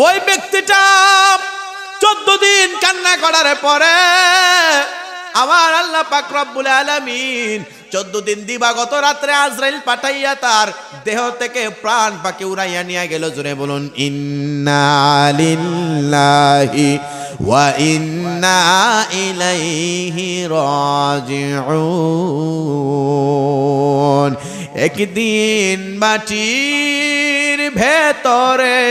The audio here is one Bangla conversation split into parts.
ওই ব্যক্তিটা 14 দিন কান্না করার পরে আমার আল্লাহ পাক রব্বুল আলামিন 14 দিন দিবাগত রাত্রে আজরাইল পাঠাইয়া তার দেহ থেকে প্রাণ পাখি উড়াইয়া নিয়ে গেল। জোরে বলুন ইন্না লিল্লাহি ওয়া ইন্না ইলাইহি রাজিউন। একদিন মাটির ভেতরে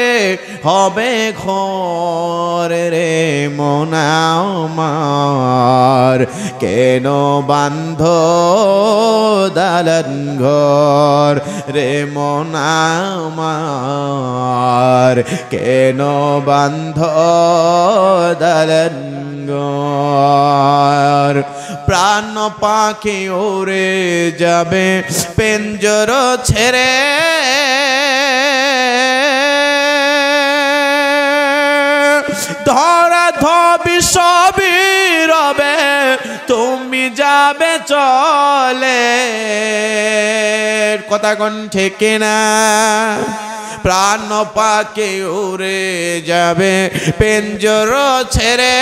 হবে ঘর রে মন আমার, কেন বান্ধ দালান ঘর রে মন আমার, কেন বান্ধ দালান ঘর। প্রাণ পাখি উড়ে যাবে পেঞ্জর ছেড়ে, ধরা ধবি সবই রবে তুমি যাবে চলে। কথা কোন ঠিক না? প্রাণ পাখি উড়ে যাবে পেঞ্জর ছেড়ে,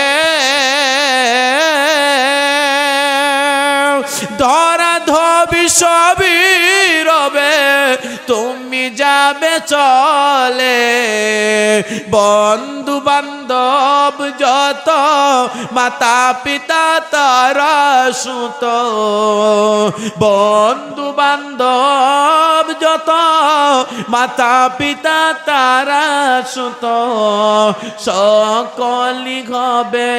ধরা ধবি সবই রবে তুমি যাবে চলে। বন্ধু বান্ধব যত মাতা পিতা তারা সুত, বন্ধু বান্ধব যত মাতা পিতা তারা সুত, সকলি হবে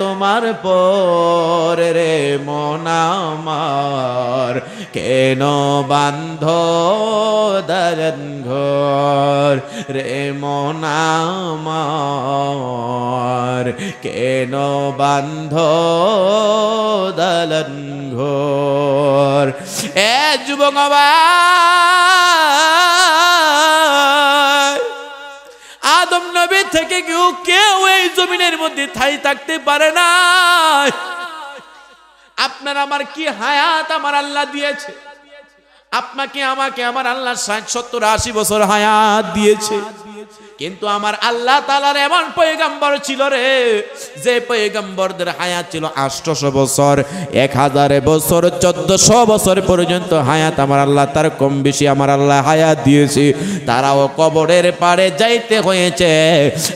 তোমার পরে রে মন আমার, কেন বান্ধ দালান ঘর রে মন আমার, কেন বান্ধ দালান ঘর। এ যুবক আদম নবী থেকে কেউ এই জমিনের মধ্যে ঠাই থাকতে পারে না। আপনার আমার কি হায়াত আমার আল্লাহ দিয়েছে, আপনাকে আমাকে আমার আল্লাহ 60, 70, 80 বছর হায়াত দিয়েছে। কিন্তু আমার আল্লাহ তাআলার এমন পয়গম্বর ছিল রে, যে পয়গম্বরদের হায়াত ছিল 800 বছর, 1000 বছর, 1400 বছর পর্যন্ত হায়াত আমার আল্লাহ তার কম বেশি আমার আল্লাহ হায়াত দিয়েছে। তারাও কবরের পাড়ে যাইতে হয়েছে।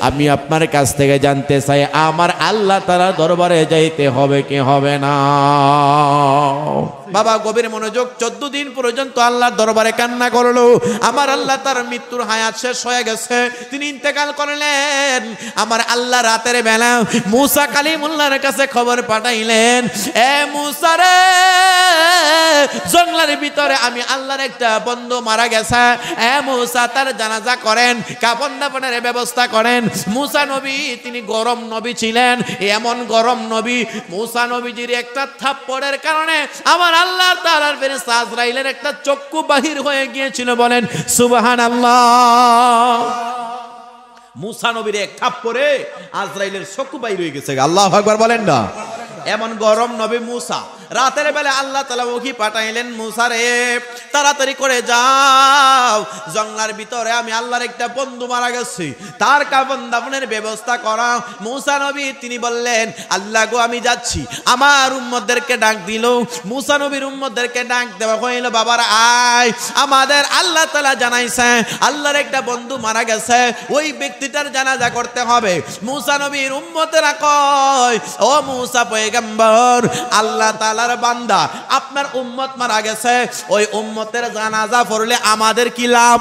আমি আপনার কাছ থেকে জানতে চাই, আমার আল্লাহ তাআলা দরবারে যাইতে হবে কি হবে না? বাবা গভীর মনোযোগ। 14 দিন পর্যন্ত আল্লাহর দরবারে কান্না করলো। আমার আল্লাহ তার মৃত্যুর হায়াত শেষ হয়ে গেছে, তিনি ইন্তেকাল করলেন। আমার আল্লাহ রাতের বেলা মুসা কালিমুল্লাহর কাছে খবর পাঠাইলেন, এ মুসা রে, জঙ্গলের ভিতরে আমি আল্লাহর একটা বন্ধু মারা গেছে, এ মুসা তার জানাজা করেন, কাফন দাফনের ব্যবস্থা করেন। মুসা নবী তিনি গরম নবী ছিলেন, এমন গরম নবী, মুসা নবীজির একটা থাপ্পড়ের কারণে আমার আল্লাহ তাআলার ফেরেশতা আজরাইলের একটা চক্ষু বাহির হয়ে গিয়েছিল। বলেন সুবহানাল্লাহ। মুসা নবীর এক থাপ্পড়ে আজরাইলের চক্ষু বাহির হয়ে গেছে। আল্লাহু আকবার বলেন না? এমন গরম নবী মুসা। রাতের বেলা আল্লাহ তাআলা ওহী পাঠাইলেন, মুসা রে তাড়াতাড়ি করে যাও, জঙ্গলের ভিতরে আমি আল্লাহর একটা বন্ধু মারা গেছে, তার কাফন দাফনের ব্যবস্থা করা। মুসা নবী তিনি বললেন, আল্লাহ গো আমি যাচ্ছি। আমার উম্মতদেরকে ডাক দিল, মুসা নবীর উম্মতদেরকে ডাক দেওয়া হইল, বাবারা আয়, আমাদের আল্লাহ তাআলা জানাইছে আল্লাহর একটা বন্ধু মারা গেছে, ওই ব্যক্তিটার জানাজা করতে হবে। মুসা নবীর উম্মতেরা কয়, ও মুসা পয়গম্বর, আল্লাহ তাআলার বান্দা, আপনার উম্মত মারা গেছে, ওই উম্মতের জানাজা পড়লে আমাদের কি লাভ?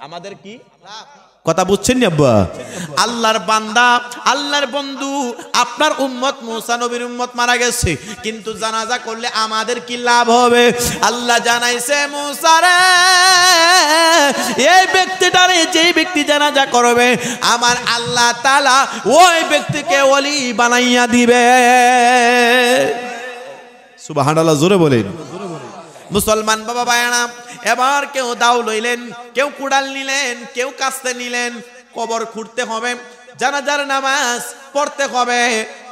আমাদের কি লাভ? কথা বুঝছেন না আব্বা? আল্লাহর বান্দা, আল্লাহর বন্ধু, আপনার উম্মত মুসা নবীর উম্মত মারা গেছে, কিন্তু জানাজা করলে আমাদের কি লাভ হবে? আল্লাহ জানাইছে, মুসা রে, এই ব্যক্তিটারে যে ব্যক্তি জানাজা করবে আমার আল্লাহ তাআলা ওই ব্যক্তিকে ওলি বানাইয়া দিবে। সুবহানাল্লাহ, জোরে বলেন। মুসলমান বাবা ভাইরা, এবার কেউ দাও লইলেন, কেউ কুড়াল নিলেন, কেউ কাস্তে নিলেন, কবর খুঁড়তে হবে। জানাজার নামাজ পড়তে হবে।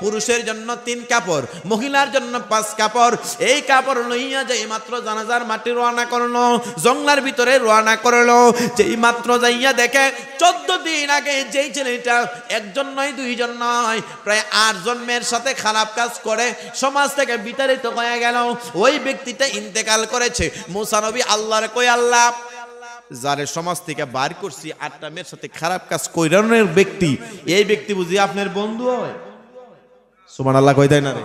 পুরুষের জন্য 3 কাপড়, মহিলার জন্য 5 কাপড়। এই কাপড় লইয়া যেই মাত্র জানাজার মাটি রওনা করলো, জঙ্গলার ভিতরে রওনা করলো, যেই মাত্র যাইয়া দেখে 14 দিন আগে যেই ছেলেটা একজন নয়, 2 জন নয়, প্রায় 8 জন মেয়ের সাথে খারাপ কাজ করে সমাজ থেকে বিতাড়িত হয়ে গেল, ওই ব্যক্তিটা ইন্তেকাল করেছে। মুসা নবী আল্লাহর কই, আল্লাহ যারে সমাজ থেকে বার করছি 8টা মেয়ের সাথে খারাপ কাজ কইরানোর ব্যক্তি, এই ব্যক্তি বুঝি আপনার বন্ধু হয়? সুবহানাল্লাহ কই দেয় না রে?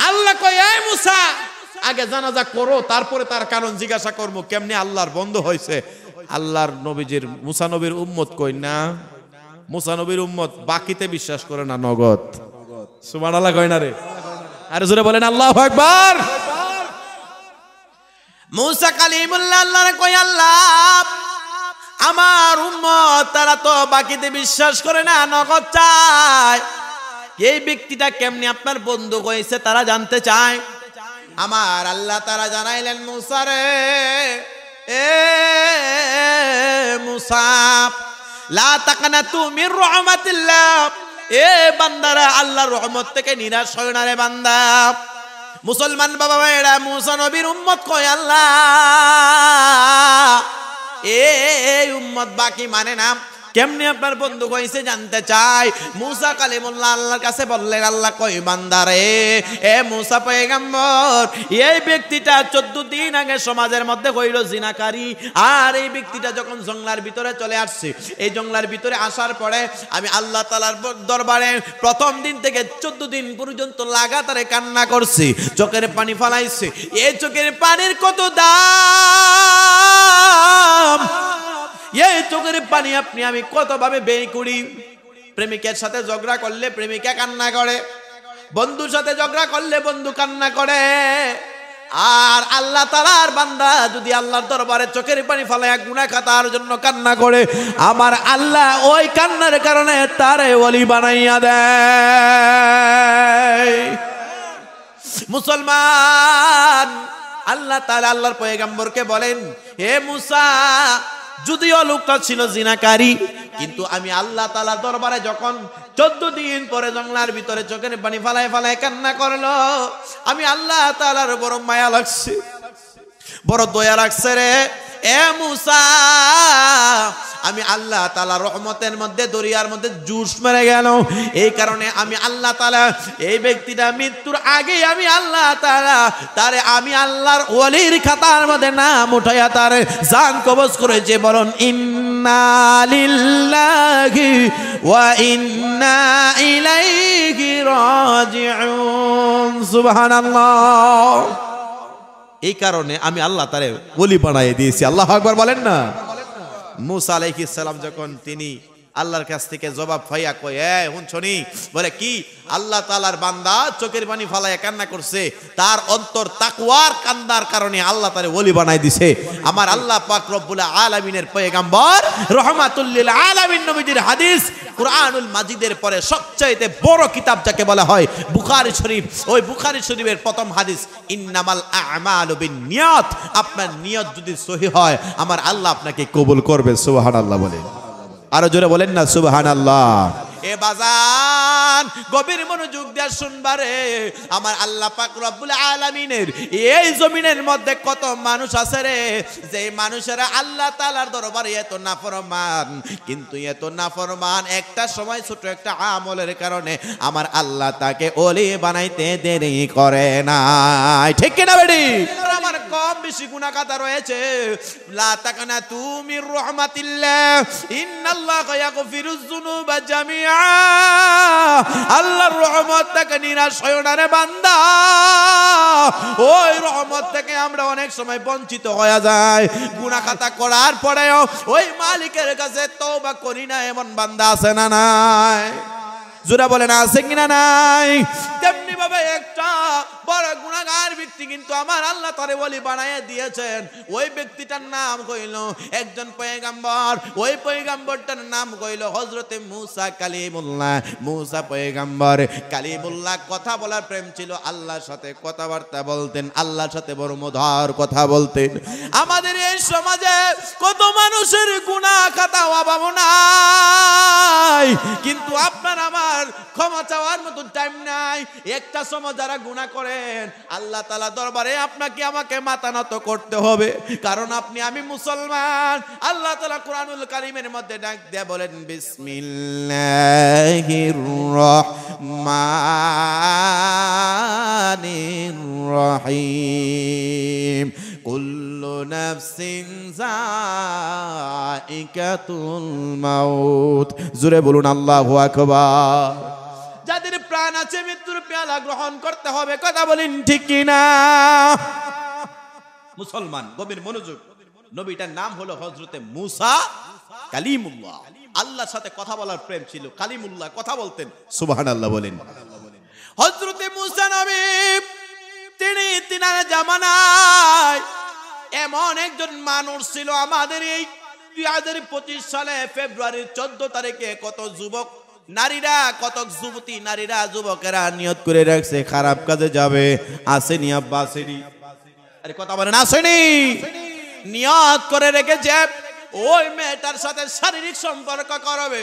আল্লাহ কই, এই মুসা আগে জানাজা করো, তারপরে তার কারণ জিজ্ঞাসা করবো কেমনে আল্লাহর বন্ধু হয়েছে। আল্লাহর নবীজির মুসা নবীর উম্মত কই না, মুসা নবীর উম্মত বাকিতে বিশ্বাস করে না, নগদ। সুবহানাল্লাহ কই না রে? আর জোরে বলেন আল্লাহু আকবার। মুসা কালিমুল্লাহ আল্লাহর কই, আল্লাহ আমার উম্মত তারা তো বাকিতে বিশ্বাস করে না, নগদ চায়। এই ব্যক্তিটা কেমনে আপনার বন্ধু হয়েছে তারা জানতে চায়। আমার আল্লাহ তারা জানাইলেন, মুসা রে, এ মুসা লা তাকনাতু মির রাহমাতিল্লাহ, এ বান্দারা আল্লাহর রহমত থেকে নিরাশ হয় না রে বান্দা। মুসলমান বাবা ভাইরা, মুসা নবীর উম্মত কয়, আল্লাহ এই উম্মত বাকি মানে না, কেমনে আপনার বন্ধু কইছে জানতে চাই। মুসা কালিমুল্লাহ আল্লাহর কাছে বললেন, আল্লাহ কই, বান্দারে, এ মুসা পয়গম্বর, এই ব্যক্তিটা 14 দিন আগে সমাজের মধ্যে হইল জিনাকারী। আর এই ব্যক্তিটা যখন জঙ্গলার ভিতরে চলে আসছে, এই জঙ্গলার ভিতরে আসার পরে আমি আল্লাহ তাআলার দরবারে প্রথম দিন থেকে 14 দিন পর্যন্ত লাগাতারে কান্না করছি, চোখের পানি ফালাইছে। এই চোখের পানির কত দাম, এই চোখের পানি আপনি আমি কত ভাবে ব্যয় করি। প্রেমিকের সাথে ঝগড়া করলে প্রেমিকা কান্না করে, বন্ধুর সাথে ঝগড়া করলে বন্ধু কান্না করে। আর আল্লাহ তাআলার বান্দা যদি আল্লাহর দরবারে চোখের পানি ফালায় গুনাহ খাতার জন্য কান্না করে, আমার আল্লাহ ওই কান্নার কারণে তারে ওলি বানাইয়া দেয়। মুসলমান, আল্লাহ তাআলা আল্লাহর পয়গম্বরকে বলেন, হে মুসা, যদিও লোকটা ছিল জিনাকারী, কিন্তু আমি আল্লাহ তাআলা দরবারে যখন 14 দিন পরে জঙ্গলার ভিতরে চোখের পানি ফালায় ফালায় কান্না করলো, আমি আল্লাহ তাআলার বড় মায়া লাগছে, বড় দয়া লাগছে রে। এ মুসা, আমি আল্লাহ তাআলা রহমতের মধ্যে দরিয়ার মধ্যে জুস মেরে গেল। এই কারণে আমি আল্লাহ তাআলা এই ব্যক্তিটা মৃত্যুর আগে আমি আল্লাহ তাআলা তারে আমি আল্লাহর ওলির খাতার মধ্যে নাম উঠাইয়া তার জান কবজ করেছে। বলুন ইন্না লিল্লাহি ওয়া ইন্না ইলাইহি রাজিউন। সুবহানাল্লাহ। এই কারণে আমি আল্লাহ তারে ওলি বানাই দিয়েছি। আল্লাহু আকবার বলেন না। মুসা আলাইহিস সালাম যখন তিনি আল্লাহর কাছ থেকে জবাব পাইয়া কয়, শুনছনি, বলে কি, আল্লাহ তাআলার বান্দা চোখের পানি ফালাইয়া কান্না করছে, তার অন্তর তাকওয়ার কান্দার কারণে আল্লাহ তারে ওলি বানাই দিছে। আমার আল্লাহ পাক রব্বুল আলামিনের পয়গম্বর রহমাতুল লিল আলামিন নবীজির হাদিস কুরআনুল মাজিদের পরে সবচেয়ে বড় কিতাব যাকে বলা হয় বুখারী শরীফ, ওই বুখারী শরীফের প্রথম হাদিস, ইন্নামাল আ'মালু বিন্নিয়াত, আপনার নিয়ত যদি সহি হয় আমার আল্লাহ আপনাকে কবুল করবে। সুবহানাল্লাহ বলেন, আরো জোরে বলেন না সুবহানাল্লাহ। এ বাজান, গভীর মনোযোগ দিয়ে শুনবারে। আমার আল্লাহ পাক রব্বুল আলামিনের এই জমিনের মধ্যে কত মানুষ আছে রে, যে মানুষেরা আল্লাহ তাআলার দরবারে এত নাফরমান, কিন্তু এত নাফরমান একটা সময় ছোট একটা আমলের কারণে আমার আল্লাহ তাকে ওলি বানাইতে দেরি করে না। ঠিক কি না বেটি? আমার কম বেশি গুনাহ খাতা রয়েছে। লা তাকনাতু মির রাহমাতিল্লাহ, ইন্নাল্লাহা ইয়াগফিরুয যুনুবা জামিআ। আল্লাহর রহমত থেকে নিরাশ হয় না রে বান্দা। ওই রহমত থেকে আমরা অনেক সময় বঞ্চিত হয়ে যাই। গুনাহ খাতা করার পরেও ওই মালিকের কাছে তওবা করি না, এমন বান্দা আছে না নাই? জোরা বলেন আছে কিনা নাই? তেমনি ভাবে একটা বড় গুনাহগার ব্যক্তি কিন্তু আমার আল্লাহ তারে ওলি বানায়া দিয়েছেন। ওই ব্যক্তিটার নাম কইল একজন পয়গম্বর, ওই পয়গম্বরটার নাম কইল হযরতে মুসা কালিমুল্লাহ। মুসা পয়গম্বর কালিমুল্লাহ, কথা বলার প্রেম ছিল, আল্লাহর সাথে কথাবার্তা বলতেন, আল্লাহর সাথে বড় মধুর কথা বলতেন। আমাদের এই সমাজে কত মানুষের গুনাহ খাতা অভাব নাই, নাই, কিন্তু আপনার আমার ক্ষমা চাওয়ার মতো টাইম নাই। একটা সময় যারা গুনাহ করেন আল্লাহ তাআলা দরবারে আপনাকে আমাকে মাথা নত করতে হবে, কারণ আপনি আমি মুসলমান। আল্লাহ তাআলা কুরআনুল কারীমের মধ্যে ডাক দিয়ে বলেন বিসমিল্লাহির রহমানির রহিম কুল্লু নাফসিন যায়িকাতুল মাউত। জোরে বলুন আল্লাহু আকবার। যাদের প্রাণ আছে মৃত্যুর পেয়ালা গ্রহণ করতে হবে, কথা বলেন ঠিক কিনা? মুসলমান গভীর মনোযোগ। নবীটার নাম হলো হযরতে মূসা কালিমুল্লাহ। আল্লাহর সাথে কথা বলার প্রেম ছিল, কালিমুল্লাহ, কথা বলতেন। সুবহানাল্লাহ বলেন। হযরতে মূসা নবী তিনি তিনার জামানায় এমন একজন মানুষ ছিল, আমাদের এই 2025 সালে ফেব্রুয়ারির 14 তারিখে কত যুবক নারীরা, কত যুবতী নারীরা, যুবকেরা নিয়ত করে রাখছে খারাপ কাজে যাবে। আসেনি আব্বা, আসেনি? আরে কথা বলেন, আসেনি? নিয়ত করে রেখেছে ওই মেয়েটার সাথে শারীরিক সম্পর্ক করবে,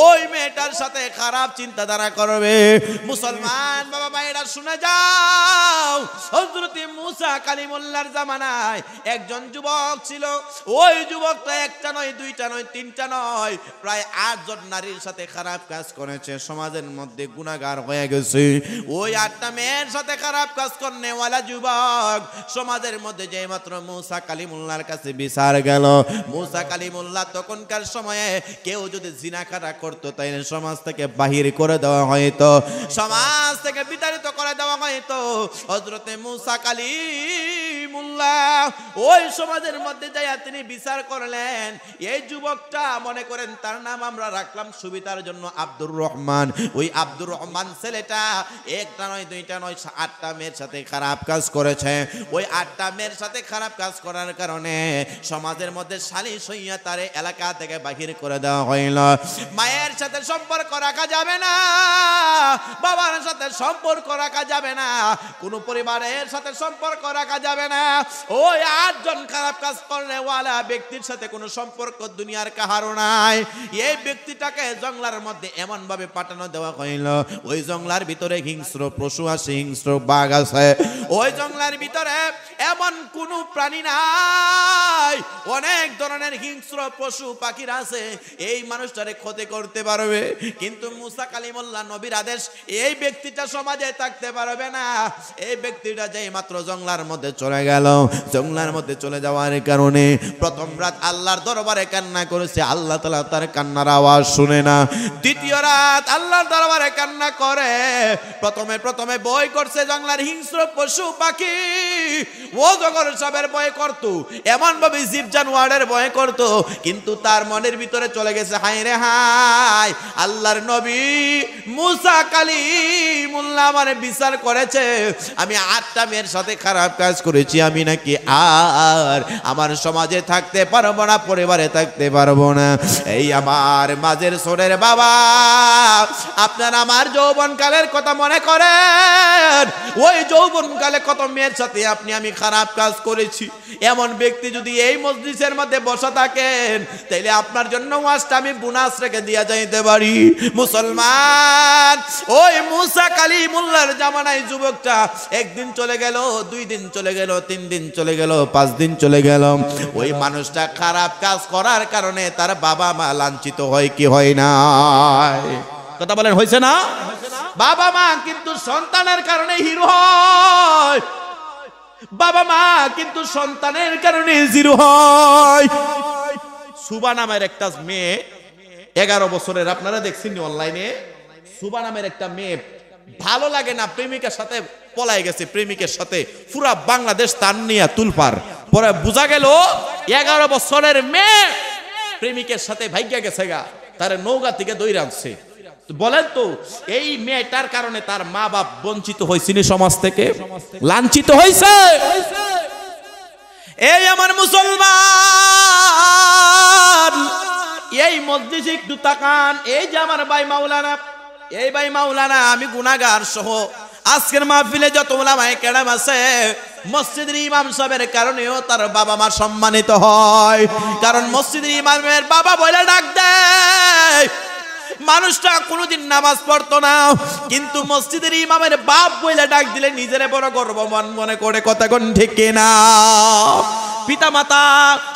ওই মেয়েটার সাথে খারাপ চিন্তাধারা করবে। মুসলমান বাবা ভাইরা শুনে যাও, হযরত মূসা কালিমুল্লাহর জামানায় একজন যুবক ছিল। ওই যুবকটা একটা নয়, দুইটা নয়, তিনটা নয়, প্রায় 8 জন নারীর সাথে খারাপ কাজ করেছে, সমাজের মধ্যে গুনাহগার হয়ে গেছে। ওই 8টা মেয়ের সাথে খারাপ কাজ করনেওয়ালা যুবক সমাজের মধ্যে যেই মাত্র মূসা কালিমুল্লাহর কাছে বিচার গেল, মূসা কালিমুল্লাহ তখনকার সময়ে কেউ যদি জিনাকারা করতো তাইলে সমাজ থেকে বাহির করে দেওয়া হয়তো, সমাজ থেকে বিতাড়িত করে দেওয়া হয়তো। হযরতে মূসা কালিমুল্লাহ ওই সমাজের মধ্যে যাইয়া তিনি বিচার করলেন। এই যুবকটা মনে করেন তার নাম আমরা রাখলাম সুবিধার জন্য আব্দুর রহমান। ওই আব্দুর রহমান ছেলেটা একটা নয়, দুইটা নয়, 8টা মেয়ের সাথে খারাপ কাজ করেছে। ওই 8টা মেয়ের সাথে খারাপ কাজ করার কারণে সমাজের মধ্যে সালিশ হইয়া তারে এলাকা থেকে বাহির করে দেওয়া হইল। মায়ের সাথে সম্পর্ক রাখা যাবে না, বাবার সাথে সম্পর্ক রাখা যাবে না, কোন পরিবারের সাথে সম্পর্ক রাখা যাবে না। ওই 8 জন খারাপ কাজ করেওয়ালা ব্যক্তির সাথে কোনো সম্পর্ক দুনিয়ার কাহারও নাই। এই ব্যক্তিটাকে জঙ্গলার মধ্যে এমন ভাবে পাঠানো দেওয়া হইল, ওই জঙ্গলার ভিতরে হিংস্র পশু আছে, হিংস্র বাঘ আছে। ওই জঙ্গলার ভিতরে এমন কোন প্রাণী নাই, অনেক ধরনের হিংস্র পশু পাখির আছে, এই মানুষটারে ক্ষতি করতে পারবে। কিন্তু মূসা কালিমুল্লাহ নবীর আদেশ, এই ব্যক্তিটা সমাজে থাকতে পারবে না। এই ব্যক্তিটা যেই মাত্র জঙ্গলার মধ্যে চলে গেল, জঙ্গলার মধ্যে চলে যাওয়ার কারণে প্রথম রাত আল্লাহর দরবারে কান্না করেছে, আল্লাহ তাআলা তার কান্নার আওয়াজ শুনে না। দ্বিতীয় রাত আল্লাহর দরবারে কান্না করে, প্রথমে ভয় করছে জঙ্গলার হিংস্র পশু পাখি, ও জগর সবের ভয় করত, এমন ভাবে জীব জানোয়ারের ভয় করত। কিন্তু তার মনের ভিতরে চলে গেছে, হায় রে হায়, আল্লাহর নবী মূসা কালিমুল্লাহ আমারে বিচার করেছে, আমি 8টা মেয়ের সাথে খারাপ কাজ করেছি, আমি নাকি আর আমার সমাজে থাকতে পারবো না, পরিবারে থাকতে পারবো না। এই আমার মাঝের সোরের বাবা, আপনার আমার যৌবনকালের কথা মনে করেন। ওই যৌবনকালে কত মেয়ের সাথে আপনি আমি খারাপ কাজ করেছি। এমন ব্যক্তি যদি এই মজলিসের মধ্যে বসা থাকেন, তাইলে আপনার জন্য ওয়াজটা আমি বোনাস রেখে দিয়া যাইতে পারি। মুসলমান, ওই মূসা কালিমুল্লাহর জামানায় যুবকটা একদিন চলে গেল, 2 দিন চলে গেল, 3 দিন চলে গেল, 5 দিন চলে গেল। ওই মানুষটা খারাপ কাজ করার কারণে তার বাবা মা লাঞ্ছিত হয় কি হয় না? কথা বলেন, হয়েছে না? বাবা মা কিন্তু সন্তানের কারণে হিরো হয়, বাবা মা কিন্তু সন্তানের কারণে জিরো হয়। সুবা নামের একটা মেয়ে 11 বছরের, আপনারা দেখছেন অনলাইনে, সুবা নামের একটা মেয়ে, ভালো লাগে না, প্রেমিকের সাথে পলাই গেছে, প্রেমিকের সাথে পুরা বাংলাদেশ তার নিয়ে তুলপার। পরে বোঝা গেল 11 বছরের মেয়ে প্রেমিকের সাথে ভাগ্যা গেছে গা, তার নৌকা থেকে দৌড়ে আনছে। বলেন তো, এই মেয়েটার কারণে তার মা বাপ বঞ্চিত হয়েছিল, সমাজ থেকে লাঞ্ছিত হয়েছে। এই আমার মুসলমান, এই মসজিদে একটু তাকান। এই যে আমার ভাই মাওলানা, এই ভাই মাওলানা, আমি গুনাহগার সহ আজকের মাহফিলে যত উলামায়ে কেরাম আছে, মসজিদের ইমাম সাহেবের কারণেও তার বাবা মা সম্মানিত হয়। কারণ মসজিদের ইমামের বাবা বলে ডাক দেয়, মানুষটা কোনোদিন নামাজ পড়তো না, কিন্তু মসজিদের ইমামের বাপ বইলা ডাক দিলে নিজেরে বড় গর্বমান মনে করে। কথা কোন ঠিক কিনা? পিতামাতা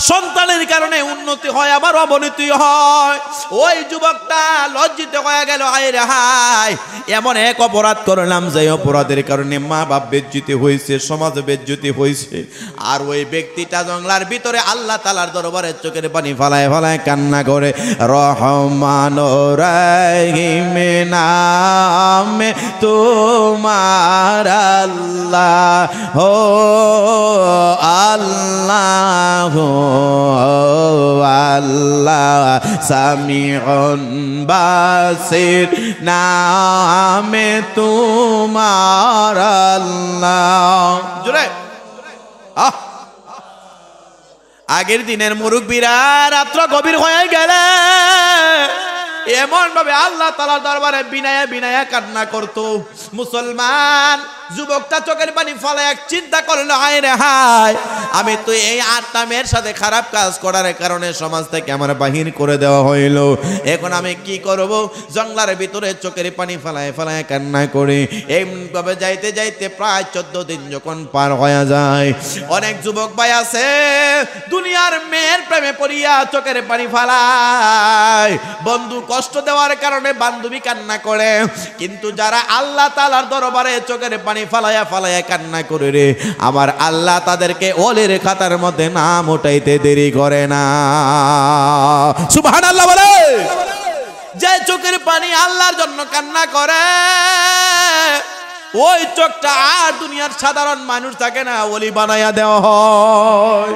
সন্তানের কারণে উন্নতি হয় আবার অবনতি হয়। ওই যুবকটা লজ্জিত হয়ে গেল, আয় রে হায়, এমন এক অপরাধ করলাম যে অপরাধের কারণে মা বাপ বেজ্জতি হয়েছে, সমাজ বেজ্জতি হয়েছে। আর ওই ব্যক্তিটা জঙ্গলার ভিতরে আল্লাহ তাআলার দরবারে চোখের পানি ফালায় ফালায় কান্না করে। রহমান রহিম নামে তোমার আল্লাহ হো আল্লাহ আল্লাহ সামিউন বাসির নামে তোমার আল্লাহ। জোরে আগের দিনের মুরব্বীরা রাত্র গভীর হয়ে গেলে এমন ভাবে আল্লাহ তাআলার দরবারে বিনায়া বিনায়া কান্না করতো। মুসলমান যুবকটা চোখের পানি ফলায় এক চিন্তা করলো, হায় রে হায়, আমি তো এই আটটা মেয়ের সাথে খারাপ কাজ করার কারণে সমাজ থেকে আমার বাহির করে দেওয়া হইল। এখন আমি কি করব? জঙ্গলার ভিতরে চোখের পানি ফলায় ফলায় কান্না করে এইভাবে যাইতে যাইতে প্রায় 14 দিন যখন পার হয়ে যায়, অনেক যুবক ভাই আছে দুনিয়ার মেয়ের প্রেমে পড়িয়া চোখের পানি ফালায়। বন্ধু কষ্ট দেওয়ার কারণে বান্ধবী কান্না করে, কিন্তু যারা আল্লাহ তাআলার দরবারে চোখের পানি ফালায়া ফালায়া কান্না করে রে, আমার আল্লাহ তাদেরকে ওলের খাতার মধ্যে নাম উঠাইতে দেরি করে না। সুবহানাল্লাহ বলে। যে চোখের পানি আল্লাহর জন্য কান্না করে ওই চোখটা আর দুনিয়ার সাধারণ মানুষ থাকে না, ওলি বানায়া দেওয়া হয়।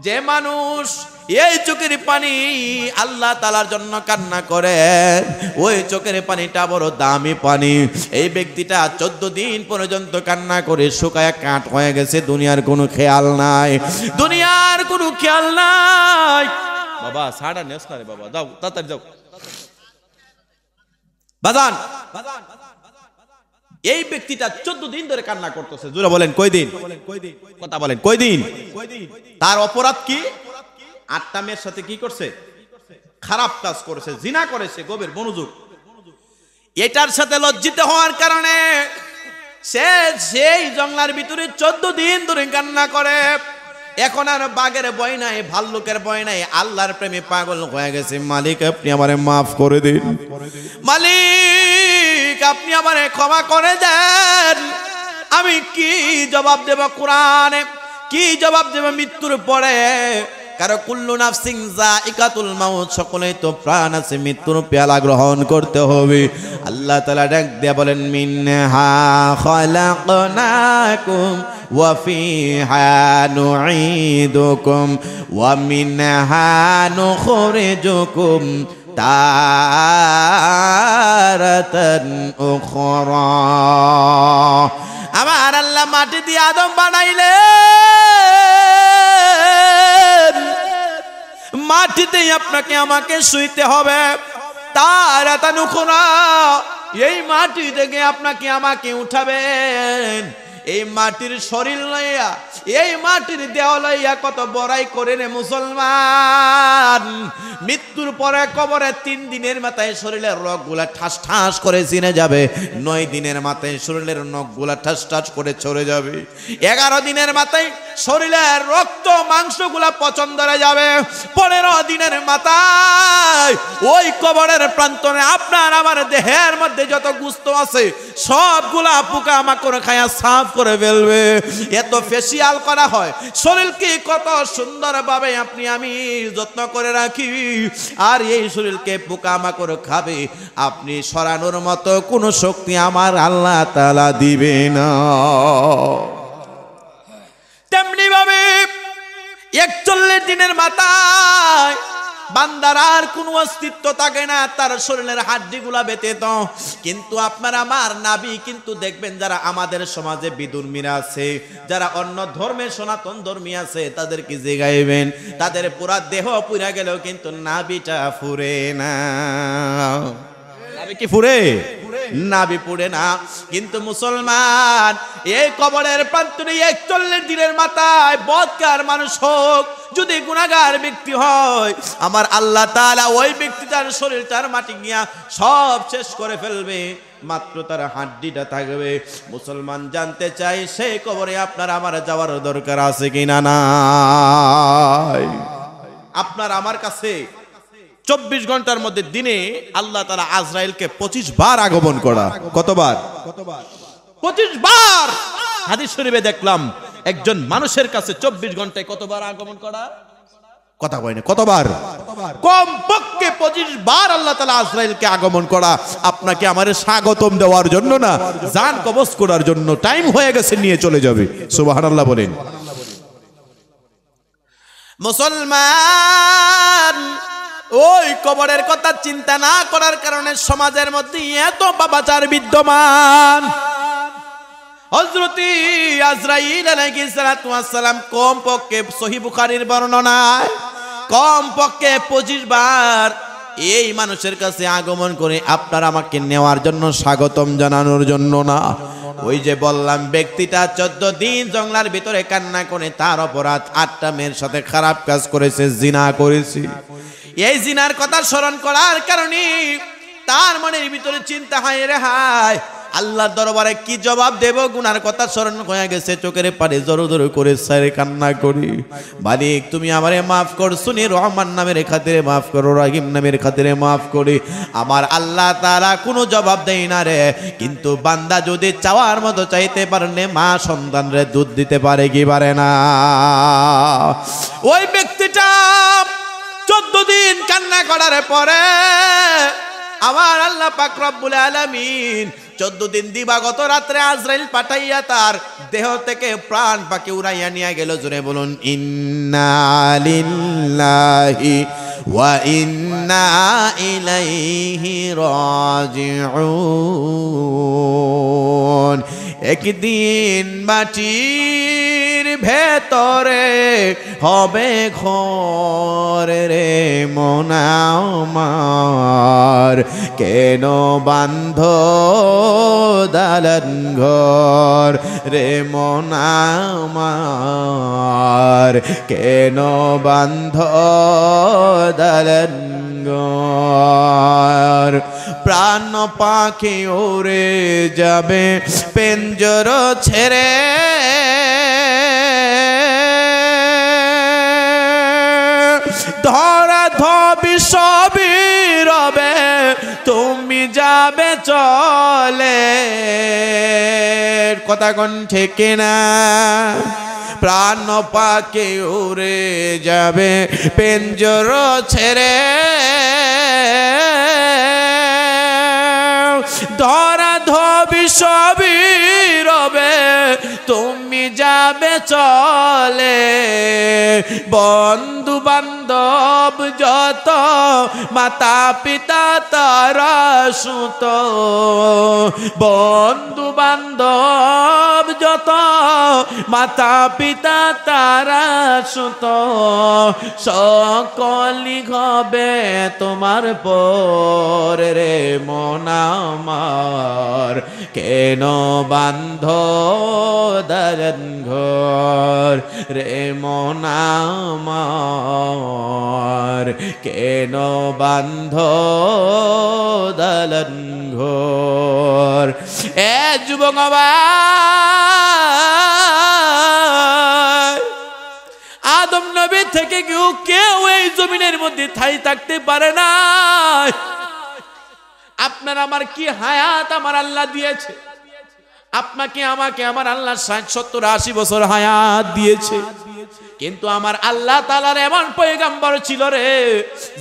যে মানুষ এই চোখের পানি আল্লাহ তাআলার জন্য কান্না করে, ওই চোখের পানিটা বড় দামি পানি। এই ব্যক্তিটা 14 দিন পর্যন্ত কান্না করে শুকায় কাঠ হয়ে গেছে, দুনিয়ার কোনো খেয়াল নাই, দুনিয়ার কোনো খেয়াল নাই। বাবা সাড়া নেস না রে বাবা, যাও তাড়াতাড়ি যাও বাজান। এই ব্যক্তিটা 14 দিন ধরে কান্না করতেছে। জোরে বলেন কয় দিন? কথা বলেন কয় দিন? তার অপরাধ কি? 8টা মেয়ের সাথে কি করছে? খারাপ কাজ করেছে, জিনা করেছে। গভীর মনোযোগ। এটার সাথে লজ্জিত হওয়ার কারণে সে সেই জঙ্গলার ভিতরে 14 দিন ধরে কান্না করে। এখন আর বাঘের ভয় নাই, ভাল্লুকের ভয় নাই, আল্লাহর প্রেমে পাগল হয়ে গেছে। মালিক আপনি আমারে মাফ করে দিন, মালিক আপনি আমারে ক্ষমা করে দেন। আমি কি জবাব দেব কোরআনে? কি জবাব দেব মৃত্যুর পরে? কারণ কুল্লু নাফসিন যায়িকাতুল মাউত, সকলেই তো প্রাণ আছে, মৃত্যুর পেয়ালা গ্রহণ করতে হবে। আল্লাহ তাআলা ডাক দিয়ে বলেন, মিনহা খালাকনাকুম ওয়া ফিহা নুঈদুকুম ওয়া মিনহা নুখরিজুকুম তারাতান উখরা। আমার আল্লাহ মাটি দিয়ে আদম বানাইলেন, মাটিতেই আপনাকে আমাকে শুইতে হবে। তারাতান উখরা, এই মাটি থেকে আপনাকে আমাকে উঠাবেন। এই মাটির শরীর লইয়া, এই মাটির দেহ লইয়া কত বড়াই করে রে মুসলমান। মৃত্যুর পরে কবরে 3 দিনের মাথায় শরীরের রগগুলা ঠাস ঠাস করে চিনে যাবে, 9 দিনের মাথায় শরীরের নখগুলা ঠাস ঠাস করে চড়ে যাবে, 11 দিনের মাথায় শরীরের রক্ত মাংসগুলা পচন ধরে যাবে, 15 দিনের মাথায় ওই কবরের প্রান্তরে আপনার আমার দেহের মধ্যে যত গোশত আছে সবগুলা পোকামাকড় খায়া সাফ করে ফেলবে। এত ফেসিয়াল করা হয়, শরীরকে কত সুন্দরভাবে আপনি আমি যত্ন করে রাখি, আর এই শরীরকে পোকামাকড় খাবে, আপনি সরানোর মতো কোনো শক্তি আমার আল্লাহ তাআলা দিবে না। তেমনি ভাবে 41 দিনের মাথায় বান্দার আর কোনো অস্তিত্ব থাকে না, তার শরীরের হাড্ডিগুলা ব্যতীত। কিন্তু আপনার আমার নাবি কিন্তু দেখবেন, যারা আমাদের সমাজে বিধর্মীরা আছে, যারা অন্য ধর্মের সনাতন ধর্মী আছে, তাদেরকে জিগাইবেন, তাদের পুরা দেহ পুরা গেলেও কিন্তু নাবিটা ফুরে না। নাবি কি ফুরে? নাভি পুড়ে না। কিন্তু মুসলমান এই কবরের প্রান্তরে 41 দিনের মাথায় বদকার মানুষ হোক, যদি গুনাহগার ব্যক্তি হয়, আমার আল্লাহ তাআলা ওই ব্যক্তিটার শরীরটার মাটি নিয়ে সব শেষ করে ফেলবে, মাত্র তার হাড্ডিটা থাকবে। মুসলমান জানতে চাই সেই কবরে আপনার আমার যাওয়ার দরকার আছে কিনা নাই? আপনার আমার কাছে 24 ঘন্টার মধ্যে দিনে আল্লাহ তাআলা আজরাইলকে 25 বার আগমন করা। কতবার? 25 বার। হাদিস শরীফে দেখলাম একজন মানুষের কাছে 24 ঘন্টায় কতবার আগমন করা? কথা বলেন কতবার? কমপক্ষে 25 বার আল্লাহ তাআলা আজরাইলকে আগমন করা। আপনাকে আমারে স্বাগতম দেওয়ার জন্য না, জান কবজ করার জন্য। টাইম হয়ে গেছে, নিয়ে চলে যাবে। সুবহানাল্লাহ বলেন। মুসলমান ওই কবরের কথা চিন্তা না করার কারণে সমাজের মধ্যে এত পাপাচার বিদ্যমান। হযরত আজরাইল আলাইহিস সালাতু ওয়াস সালাম কমপক্ষে সহিহ বুখারীর বর্ণনায় কমপক্ষে 25 বার এই মানুষের কাছে আগমন করে আপনার আমাকে নেওয়ার জন্য, স্বাগতম জানানোর জন্য না। ওই যে বললাম ব্যক্তিটা 14 দিন জঙ্গলার ভিতরে কান্না করে, তার অপরাধ 8টা মেয়ের সাথে খারাপ কাজ করেছে, জিনা করেছে। এই জিনার কথা স্মরণ করার কারণে তার মনের ভিতরে চিন্তা হয়, রে হায় আল্লাহর দরবারে কি জবাব দেব? গুনার কথা স্মরণ হয়ে গেছে, চোখের পানি জোরে জোরে করে সারে কান্না করি, মালিক তুমি আমারে মাফ করছো নি, রহমান নামের খাতিরে মাফ করো, রহিম নামের খাতিরে মাফ করি। আমার আল্লাহ তাআলা কোনো জবাব দেয় না রে। কিন্তু বান্দা যদি চাওয়ার মতো চাইতে পারলে মা সন্তানরে দুধ দিতে পারে কি পারে না? ওই ব্যক্তিটা 14 দিন কান্না করার পরে আমার আল্লাহ পাক রব্বুল আলামিন 14 দিন দিবাগত রাত্রে আজরাইল পাঠাইয়া তার দেহ থেকে প্রাণ পাখি উড়াইয়া নিয়ে গেল। জোরে বলুন ইন্না লিল্লাহি ওয়া ইন্না ইলাইহি রাজিউন। একদিন মাটির ভেতরে হবে ঘর রে মন আমার, কেন বান্ধ দালান ঘর রে মন আমার, কেন বান্ধ দালান ঘর। প্রাণ পাখি উড়ে যাবে পেঞ্জর ছেড়ে, ধরা ধবি সবই রবে, তুমি যাবে চলে। কথা কোন ঠিক না? প্রাণ পাখি উড়ে যাবে পেঞ্জর ছেড়ে, ধরা ধবি সবই রবে, তুমি যাবে চলে। বন্ধু বান্ধব যত, মাতা পিতা তারা সুত, বন্ধু বান্ধব যত, মাতা পিতা তারা সুত, সকলি হবে তোমার পরে রে মন আমার, কেন বান্ধ দালান ঘর রে মন আমার, কেন বান্ধ দালান ঘর। এ যুবক আদম নবী থেকে কেউ এই জমিনের মধ্যে ঠাই থাকতে পারে না। আপনার আমার কি হায়াত আমার আল্লাহ দিয়েছে, আপনাকে আমাকে আমার আল্লাহ 60, 70, 80 বছর হায়াত দিয়েছে। কিন্তু আমার আল্লাহ তাআলার এমন পয়গম্বর ছিল রে,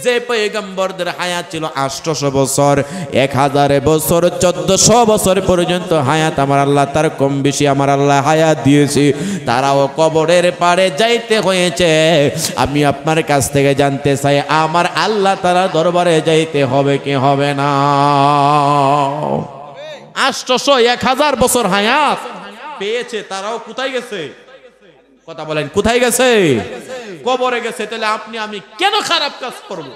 যে পয়গম্বরদের হায়াত ছিল 800 বছর, 1000 বছর, 1400 বছর পর্যন্ত হায়াত আমার আল্লাহ তার কম বেশি আমার আল্লাহ হায়াত দিয়েছে। তারাও কবরের পারে যাইতে হয়েছে। আমি আপনার কাছ থেকে জানতে চাই, আমার আল্লাহ তাআলার দরবারে যাইতে হবে কি হবে না? 800, 1000 বছর হায়াত পেয়েছে, তারাও কোথায় গেছে? কথা বলেন, কোথায় গেছে? কবরে গেছে। তাহলে আপনি আমি কেন খারাপ কাজ করব?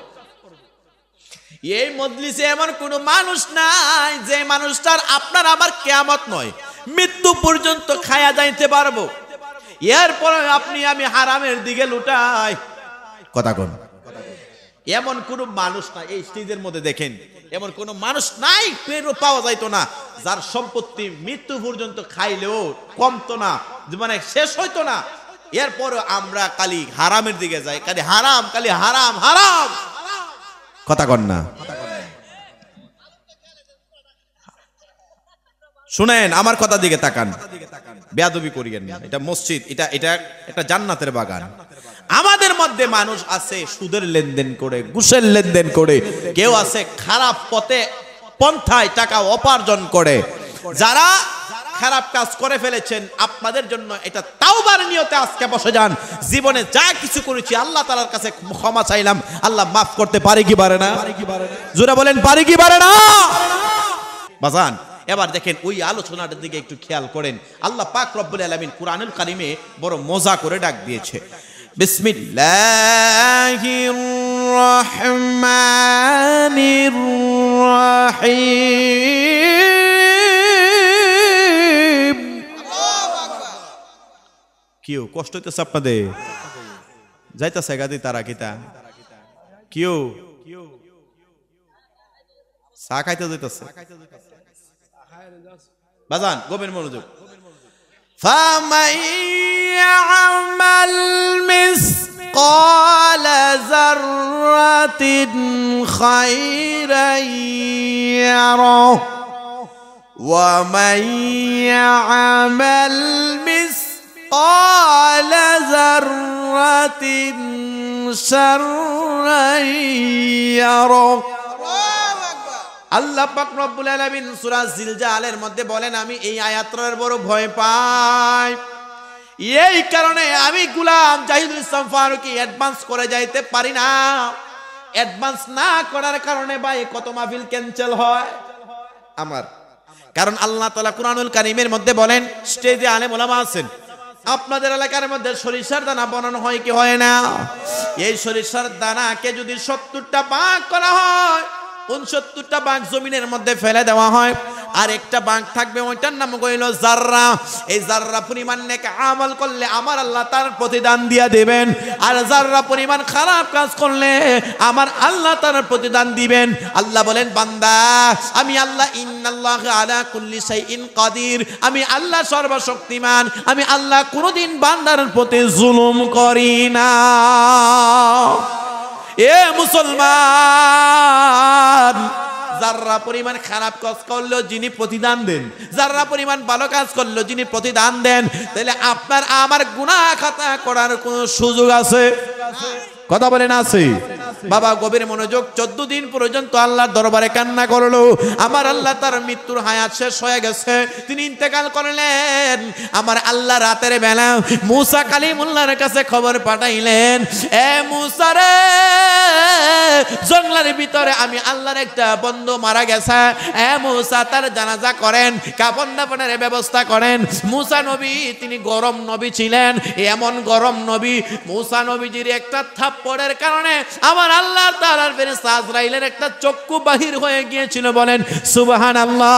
এই মজলিসে এমন কোনো মানুষ নাই যে মানুষটার আপনার আমার কিয়ামত নয়, মৃত্যু পর্যন্ত খায়া যাইতে পারবো। এরপরে আপনি আমি হারামের দিকে লুটাই, কথা কোন? এমন কোনো মানুষ নাই এই স্টেজের মধ্যে, দেখেন এমন কোনো মানুষ নাই পেরো পাওয়া যাইতো না যার সম্পত্তি মৃত্যু পর্যন্ত খাইলেও কমতো না, মানে শেষ হইতো না। এরপর আমরা খালি হারামের দিকে যাই, খালি হারাম, খালি হারাম হারাম, কথা কন না? শুনেন, আমার কথা দিকে তাকান, বেয়াদবি করিয়েন না। এটা মসজিদ, এটা একটা জান্নাতের বাগান। আমাদের মধ্যে মানুষ আছে সুদের লেনদেন করে, ঘুষের লেনদেন করে, কেউ আছে খারাপ পন্থায় টাকা উপার্জন করে। যারা খারাপ কাজ করে ফেলেছেন, আপনাদের জন্য এটা তাওবার নিয়তে আজকে বসে যান। জীবনে যা কিছু করেছি আল্লাহ তাআলার কাছে ক্ষমা চাইলাম, আল্লাহ মাফ করতে পারে কি পারে না? জোরে বলেন, পারে কি পারে না? বাজান, এবার দেখেন ওই আলোচনাটার দিকে একটু খেয়াল করেন। আল্লাহ পাক রব্বুল আলামিন কুরআনুল কারীমে বড় মজা করে ডাক দিয়েছে, বিসমিল্লাহির রহমানির রহিম। কিও কষ্ট হইতেছে আপনাদের? যাইতাছে গাদি তারা কিতা কিও চা খাইতে যাইতাছে? বাজান গভীর মনোযোগ। ফামান ইয়ামাল মিসকালা যাররাতিন খায়রান ইয়ারাহু ওয়া মান ইয়ামাল মিসকালা যাররাতিন শাররান ইয়ারাহু। আল্লাহ পাক রব্বুল আলামিন সূরা জিলজালের মধ্যে বলেন, আমি এই আয়াতটার বড় ভয় পাই, এই কারণে আমি গোলাম জাহিদুল ইসলাম ফারুকী অ্যাডভান্স করে যাইতে পারি না। অ্যাডভান্স না করার কারণে ভাই কত মাহফিল ক্যান্সেল হয় আমার। কারণ আল্লাহ তাআলা কুরআনুল কারীমের মধ্যে বলেন, স্টেজে আলেম ওলামা আছেন, আপনাদের এলাকার মধ্যে সরিষার দানা বানানো হয় কি হয় না? এই সরিষার দানাকে যদি 70টা ভাগ করা হয়, 69টা ভাগ জমিনের মধ্যে ফেলে দেওয়া হয়, আর একটা ভাগ থাকবে, ওইটার নাম হইল জাররা। এই জাররা পরিমাণ নেক আমল করলে আমার আল্লাহ তার প্রতিদান দিয়া দিবেন, আর জাররা পরিমাণ খারাপ কাজ করলে আমার আল্লাহ তার প্রতিদান দিবেন। আল্লাহ বলেন, বান্দা আমি আল্লাহ ইন্নাল্লাহু আলা কুল্লি শাইইন কাদির, আমি আল্লাহ সর্বশক্তিমান, আমি আল্লাহ কোনোদিন বান্দার প্রতি জুলুম করি না। এ মুসলমান, যারা পরিমাণ খারাপ কাজ করলো যিনি প্রতিদান দেন, যারা পরিমাণ ভালো কাজ করলো যিনি প্রতিদান দেন, তাহলে আপনার আমার গুনাহ খাতা করার কোন সুযোগ আছে? কথা বলেন আছে? বাবা গভীর মনোযোগ। 14 দিন পর্যন্ত আল্লাহর দরবারে কান্না করলো। আমার আল্লাহ তার মৃত্যুর হায়াত শেষ হয়ে গেছে, তিনি ইন্তেকাল করলেন। আমার আল্লাহ রাতের বেলা মুসা কালিমুল্লাহর কাছে খবর পাঠাইলেন, এ মুসা রে, জঙ্গলের ভিতরে আমি আল্লাহর একটা বন্ধু মারা গেছে, এ মুসা তার জানাজা করেন, কাফন দাফনের ব্যবস্থা করেন। মুসা নবী তিনি গরম নবী ছিলেন, এমন গরম নবী, মুসা নবীজির একটা থাপ্পড়ের কারণে আমার আল্লাহ তাআলার ফেরেশতা আজরাইলের একটা চক্ষু বাহির হয়ে গিয়েছিল। বলেন সুবহানাল্লাহ।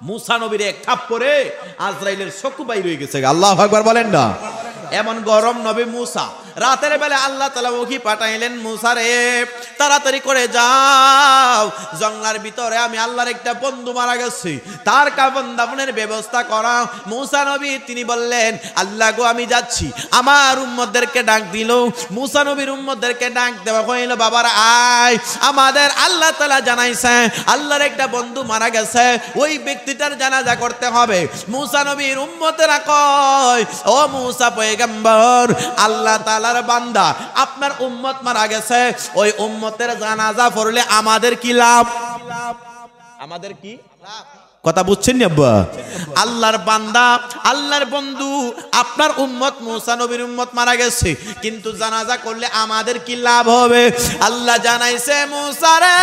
মুসা নবীর এক থাপ্পড়ে আজরাইলের চক্ষু বাহির হয়ে গেছে। আল্লাহু আকবার বলেন না? এমন গরম নবী মুসা। রাতের বেলা আল্লাহ তাআলা ওহী পাঠাইলেন, মুসা রে তাড়াতাড়ি করে যাও, জঙ্গলের ভিতরে আমি আল্লাহর একটা বন্ধু মারা গেছে, তার কাফন দাফনের ব্যবস্থা করা। মুসা নবী তিনি বললেন, আল্লাহ গো আমি যাচ্ছি। আমার উম্মতদেরকে ডাক দিল, মুসা নবীর উম্মতদেরকে ডাক দেওয়া হইল, বাবারা আয়, আমাদের আল্লাহ তাআলা জানাইছে আল্লাহর একটা বন্ধু মারা গেছে, ওই ব্যক্তিটার জানাজা করতে হবে। মুসা নবীর উম্মতেরা কয়, ও মুসা পয়গম্বর, আল্লাহ তাআলার বান্দা আপনার উম্মত মারা গেছে, ওই উম্মতের জানাজা পড়লে আমাদের কি লাভ? আমাদের কি লাভ? কথা বুঝছেন না আব্বা? আল্লাহর বান্দা, আল্লাহর বন্ধু, আপনার উম্মত মুসা নবীর উম্মত মারা গেছে, কিন্তু জানাজা করলে আমাদের কি লাভ হবে? আল্লাহ জানাইছে, মুসা রে,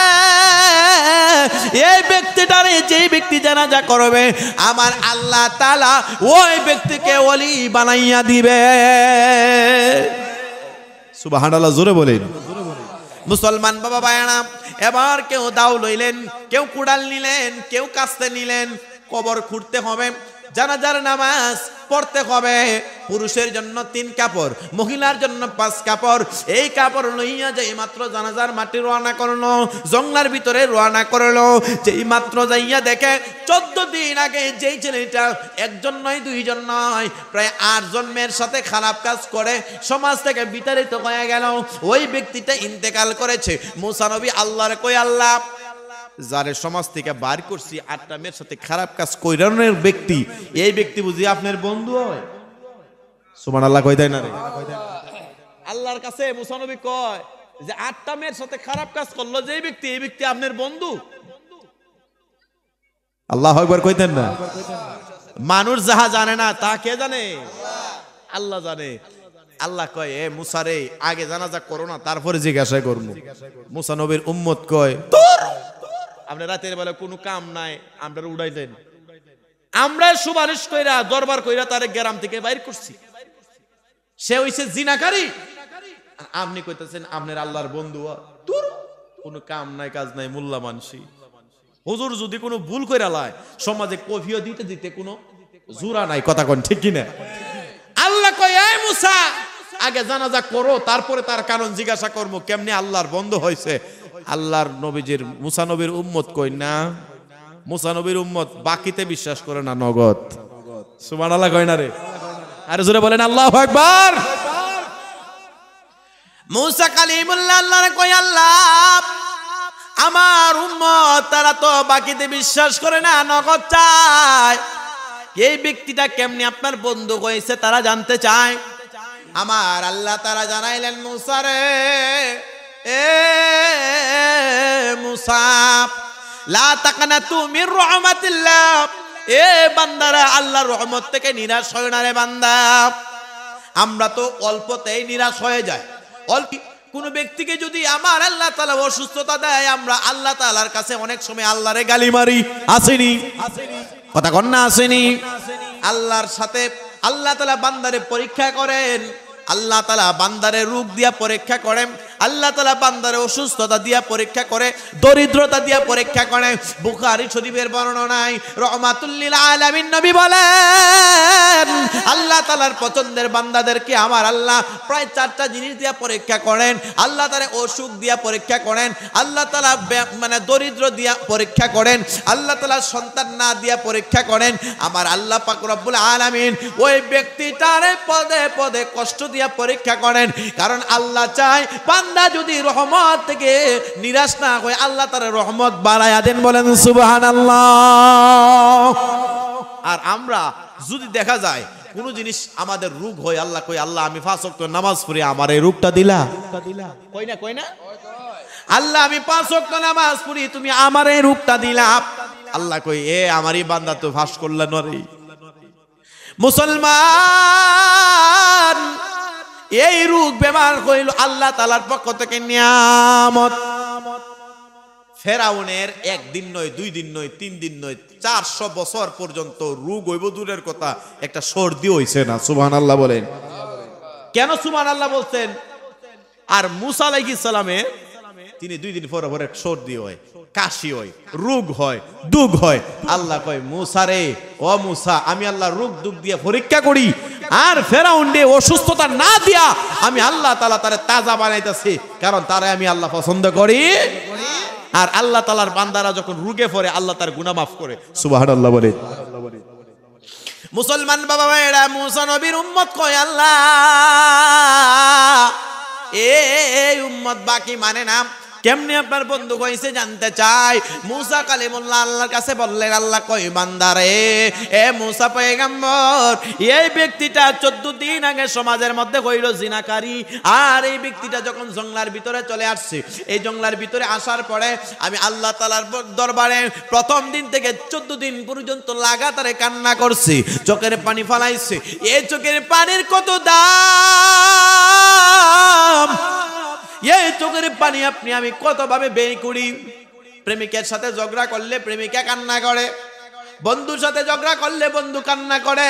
এই ব্যক্তিটারে যেই ব্যক্তি জানাজা করবে আমার আল্লাহ তাআলা ওই ব্যক্তিকে ওলি বানাইয়া দিবে। সুবহানাল্লাহ, জোরে বলেন। মুসলমান বাবা ভাইরা, এবার কেউ দাও লইলেন, কেউ কুড়াল নিলেন, কেউ কাস্তে নিলেন। কবর খুঁড়তে হবে, জানাজার নামাজ পড়তে হবে। পুরুষের জন্য 3 কাপড়, মহিলার জন্য 5 কাপড়। এই কাপড় লইয়া যেই মাত্র জানাজার মাটি রওনা করলো, জঙ্গলার ভিতরে রওনা করলো। যেই মাত্র যাইয়া দেখে 14 দিন আগে যেই ছেলেটা, একজন নয়, 2 জন নয়, প্রায় 8 জন মেয়ের সাথে খারাপ কাজ করে সমাজ থেকে বিতাড়িত হয়ে গেল, ওই ব্যক্তিটা ইন্তেকাল করেছে। মুসা নবী আল্লাহর কই, আল্লাহ যারে সমাজ থেকে বার করছি 8টা মেয়ের সাথে খারাপ কাজ কইরানোর ব্যক্তি, এই ব্যক্তি বুঝি আপনার বন্ধু হয়? সুবহানাল্লাহ কই দেয় না রে? আল্লাহর কাছে মুসা নবী কয় যে 8টা মেয়ের সাথে খারাপ কাজ করলো যে ব্যক্তি, এই ব্যক্তি আপনার বন্ধু? আল্লাহু আকবার কইতেন না? মানুষ যাহা জানে না তা কে জানে? আল্লাহ জানে। আল্লাহ কয়, এ মুসা রে, আগে জানাজা করো না, তারপরে জিজ্ঞাসা করবো। মুসা নবীর উম্মত কয়, তোর আপনার রাতের বেলা কোনো কাম নাই, আমরা উড়াইলেন, আমরা সুপারিশ কইরা দরবার কইরা তারে গ্রাম থেকে বাইর করছি, সে হইছে জিনাকারী। আপনি কইতেছেন আপনার আল্লাহর বন্ধু? তোর কোনো কাম নাই, কাজ নাই, মোল্লা মানসি। হুজুর যদি কোনো ভুল কইরা লয়, সমাজে কফিও দিতে দিতে কোনো জুরা নাই। কথা কোন ঠিক কিনা? আল্লাহ কয়, এ মুসা, আগে জানাজা করো, তারপরে তার কারণ জিজ্ঞাসা করবো কেমনে আল্লাহর বন্ধু হয়েছে। আল্লাহর নবীজির মুসা নবীর উম্মত কই না, মুসা নবীর উম্মত বাকিতে বিশ্বাস করে না, নগদ। সুবহানাল্লাহ কয় না রে? আরে জোরে বলেন আল্লাহু আকবার। মুসা কালিমুল্লাহ আল্লাহর কই, আল্লাহ আমার উম্মত তারা তো বাকিতে বিশ্বাস করে না, নগদ চায়। এই ব্যক্তিটা কেমনে আপনার বন্ধু হয়েছে তারা জানতে চায়। আমার আল্লাহ তারা জানাইলেন, মুসা রে, এ মুসা, লা তাকনাতু মির রাহমাতিল্লাহ, এ বান্দারা আল্লাহর রহমত থেকে নিরাশ হয় না রে বান্দা। আমরা তো অল্পতেই নিরাশ হয়ে যাই। অল্প কোন ব্যক্তিকে যদি আমার আল্লাহ তাআলা অসুস্থতা দেয়, আমরা আল্লাহ তাআলার কাছে অনেক সময় আল্লাহরে গালি মারি। আসেনি? কথা কন না, আসেনি? আল্লাহর সাথে আল্লাহ তাআলা বান্দারে পরীক্ষা করেন, আল্লাহ তাআলা বান্দারে রোগ দিয়া পরীক্ষা করেন, আল্লাহ তাআলা বান্দারে অসুস্থতা দিয়া পরীক্ষা করে, দরিদ্রতা দিয়া পরীক্ষা করে। বুখারী শরীফের বর্ণনায় রাহমাতুল লিল আলামিন নবী বলেন, আল্লাহ তাআলার পছন্দের বান্দাদেরকে আমার আল্লাহ প্রায় 4টা জিনিস দিয়া পরীক্ষা করেন। আল্লাহ তাআলা অসুখ দিয়া পরীক্ষা করেন, আল্লাহ তাআলা মানে দরিদ্র দিয়া পরীক্ষা করেন, আল্লাহ তাআলা সন্তান না দিয়া পরীক্ষা করেন। আমার আল্লাহ পাক রব্বুল আলামিন ওই ব্যক্তিটারে পদে পদে কষ্ট দিয়া পরীক্ষা করেন, কারণ আল্লাহ চায় বান্দা যদি রহমত থেকে নিরাশ না হয়, আল্লাহ তার রহমত বাড়ায়া দেন। বলেন সুবহানাল্লাহ। আর আমরা যদি দেখা যায় কোন জিনিস আমাদের রোগ হয়, আল্লাহ কই, আল্লাহ আমি 5 ওয়াক্ত নামাজ পড়ি, আমার এই রোগটা দিলা। কই না? কই না? আল্লাহ আমি 5 ওয়াক্ত নামাজ পড়ি, তুমি আমার এই রোগটা দিলা। আল্লাহ কই, এ আমারই বান্দা তো ফাঁস করলা নরে। মুসলমান, এই রোগ বেমার হইল আল্লাহ তাআলার পক্ষ থেকে নিয়ামত। ফেরাউনের 1 দিন নয়, 2 দিন নয়, 3 দিন নয়, 400 বছর পর্যন্ত রোগ হইব দূরের কথা, একটা সর্দি হইছে না। সুবহানাল্লাহ বলেন। কেন সুবহানাল্লাহ বলছেন? আর মুসা আলাইহিস সালামে তিনি 2 দিন পরে পরে সর্দি হয়, কাশি হয়, রোগ হয়, দুঃখ হয়। আল্লাহ কয়, মুসা রে, ও মুসা, আমি আল্লাহ রোগ দুঃখ দিয়ে পরীক্ষা করি, আর ফেরাউন রে অসুস্থতা না দিয়া আমি আল্লাহ তাআলা তারে তাজা বানাইতেছি, কারণ তারে আমি আল্লাহ পছন্দ করি। আর আল্লাহ তাআলার বান্দারা যখন রোগে পড়ে, আল্লাহ তার গুনাহ মাফ করে। সুবহানাল্লাহ বলে। মুসলমান বাবা ভাইরা, মুসা নবীর উম্মত কয়, আল্লাহ এই উম্মত বাকি মানে না, কেমনে আপনার বন্ধু কইছে জানতে চাই। মুসা কালিমুল্লাহ আল্লাহর কাছে বললেন, আল্লাহ কই, বান্দারে, এ মুসা পয়গম্বর, এই ব্যক্তিটা 14 দিন আগে সমাজের মধ্যে হইল জিনাকারী। আর এই ব্যক্তিটা যখন জঙ্গলার ভিতরে চলে আসছে, এই জঙ্গলার ভিতরে আসার পরে আমি আল্লাহ তাআলার দরবারে প্রথম দিন থেকে 14 দিন পর্যন্ত লাগাতারে কান্না করছি, চোখের পানি ফালাইছে। এই চোখের পানির কত দাম! এই চোখের পানি আপনি আমি কত ভাবে ব্যয় করি। প্রেমিকের সাথে ঝগড়া করলে প্রেমিকা কান্না করে, বন্ধুর সাথে ঝগড়া করলে বন্ধু কান্না করে,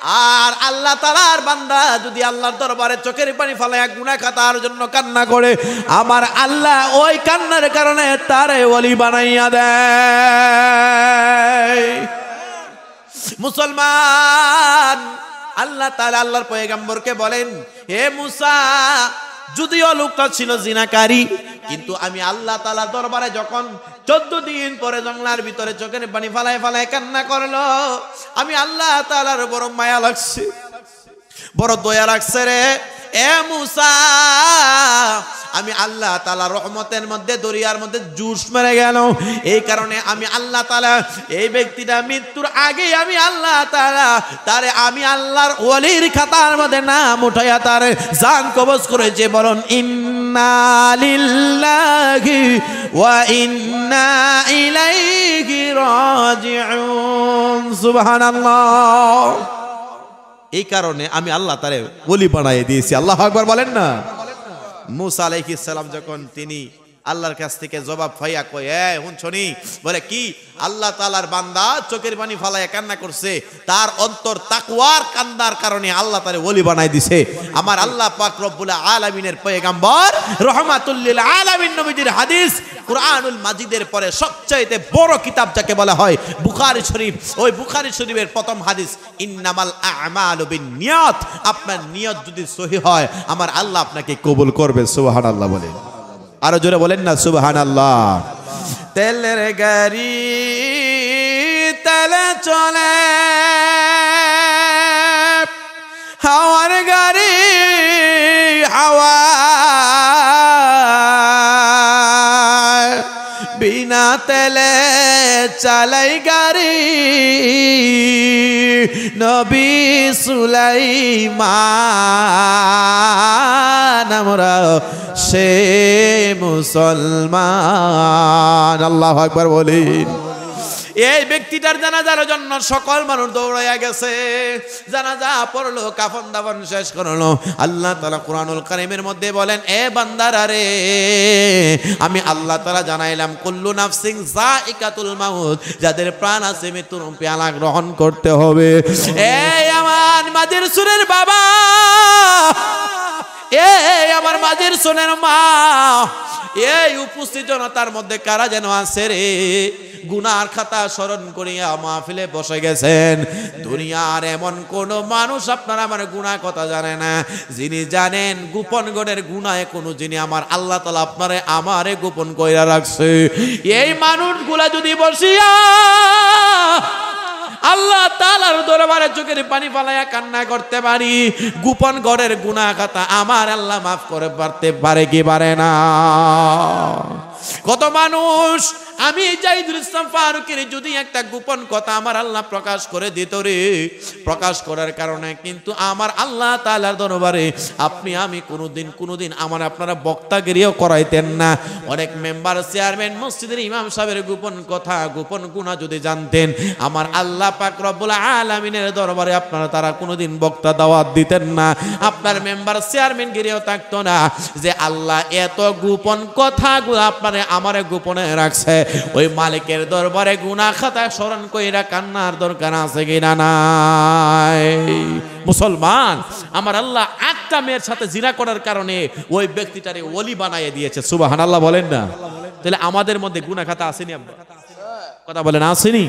আর আল্লাহ তাআলার বান্দা যদি আল্লাহর দরবারে চোখের পানি ফেলায় গুনাহ খাতার জন্য কান্না করে, আমার আল্লাহ ওই কান্নার কারণে তারে ওলি বানাইয়া দেয়। মুসলমান, আল্লাহ তাআলা আল্লাহর পয়গম্বরকে বলেন, হে মুসা, যদিও লোকটা ছিল জিনাকারী, কিন্তু আমি আল্লাহ তাআলার দরবারে যখন 14 দিন পরে জঙ্গলার ভিতরে চোখের পানি ফালায় ফালায় কান্না করলো, আমি আল্লাহ তাআলার বড় মায়া লাগছে, বড় দয়া লাগছে রে। এ মুসা, আমি আল্লাহ তাআলা রহমতের মধ্যে দরিয়ার মধ্যে জুস মেরে গেল। এই কারণে আমি আল্লাহ তাআলা এই ব্যক্তিটা মৃত্যুর আগে আমি আল্লাহ তাআলা তারে আমি আল্লাহর ওলির খাতার মধ্যে নাম উঠাইয়া তার জান কবজ করেছে। বলুন ইন্না লিল্লাহি ওয়া ইন্না ইলাইহি রাজিউন। সুবহানাল্লাহ। এই কারণে আমি আল্লাহ তারে ওলি বানাই দিয়েছি। আল্লাহু আকবার বলেন না। মুসা আলাইহিস সালাম যখন তিনি আল্লাহর কাছ থেকে জবাব পাইয়া কয়, শুনছনি, বলে কি, আল্লাহ তাআলার বান্দা চোখের পানি ফালায় কান্না করছে, তার অন্তর তাকওয়ার কান্নার কারণে আল্লাহ তারে ওলি বানাই দিছে। আমার আল্লাহ পাক রব্বুল আলামিনের পয়গম্বর রহমাতুল লিল আলামিন নবীজির হাদিস কুরআনুল মাজিদের পরে সবচাইতে বড় কিতাব যাকে বলা হয় বুখারী শরীফ, ওই বুখারী শরীফের প্রথম হাদিস, ইন্নামাল আ'মালু বিন্নিয়াত। আপনার নিয়ত যদি সহিহ হয়, আমার আল্লাহ আপনাকে কবুল করবে। সুবহানাল্লাহ বলেন, আরো জোরে বলেন না সুবহানাল্লাহ। তেলের গাড়ি তেলে চলে, হাওয়ার গাড়ি হাওয়া, বিনা তেলে চালাই গাড়ি নবী সুলাইমান, আমরা সে মুসলমান। আল্লাহু আকবার বলেন। এই ব্যক্তিটার জানাজার জন্য সকল মানুষ দৌড়াইয়া গেছে, জানাজা পড়লো, কাফন দাফন শেষ করলো। আল্লাহ তাআলা কুরআনুল কারীমের মধ্যে বলেন, এ বান্দারা রে, আমি আল্লাহ তাআলা জানাইলাম কুল্লু নাফসিন যায়িকাতুল মাউত, যাদের প্রাণ আছে মৃত্যুর পেয়ালা গ্রহণ করতে হবে। এই আমার মাঝের সুরের বাবা, এই আমার মাঝের সুরের মা, এই উপস্থিত জনতার মধ্যে কারা যেন আছে রে, গুনার খাতা স্মরণ করিয়া মাহফিলে বসে গেছেন। দুনিয়ার এমন কোন মানুষ আপনার আমার গুনাহ কথা জানে না, যিনি জানেন গোপন গণের গুনাহে কোনো যিনি আমার আল্লাহ তাআলা আপনারে আমারে গোপন কইরা রাখছে। এই মানুষগুলা যদি বসিয়া আল্লাহ তাআলার দরবারে চোখের পানি ফালাইয়া কান্না করতে পারি, গোপন ঘরের গুনাহ খাতা আমার আল্লাহ মাফ করে পারতে পারে কি পারে না? কত মানুষ, আমি জাহিদুল ইসলাম ফারুকের যদি একটা গোপন কথা আমার আল্লাহ প্রকাশ করে দিত রে, প্রকাশ করার কারণে কিন্তু আমার আল্লাহ তাআলার দরবারে আপনি আমি কোনোদিন আমার আপনারা বক্তাগিরিও করাইতেন না। অনেক মেম্বার, চেয়ারম্যান, মসজিদের ইমাম সাহেবের গোপন কথা, গোপন গুনাহ যদি জানতেন, আমার আল্লাহ পাক রব্বুল আলামিনের দরবারে আপনারা তারা কোনোদিন বক্তা দাওয়াত দিতেন না। আপনার মেম্বার চেয়ারম্যান গিরিও থাকতো না যে আল্লাহ এত গোপন কথাগুলো আপনারে আমারে গোপনে রাখছে। ওই মালিকের দরবারে গুনাহ খাতা স্মরণ কইরা কান্নার দরকার আছে কিনা নাই? মুসলমান, আমার আল্লাহ একটা মেয়ের সাথে জিনা করার কারণে ওই ব্যক্তিটারে ওলি বানাইয়ে দিয়েছে। সুবহানাল্লাহ বলেন না। তাহলে আমাদের মধ্যে গুনাহ খাতা আসেনি? আব্বা কথা বলেন, আসেনি?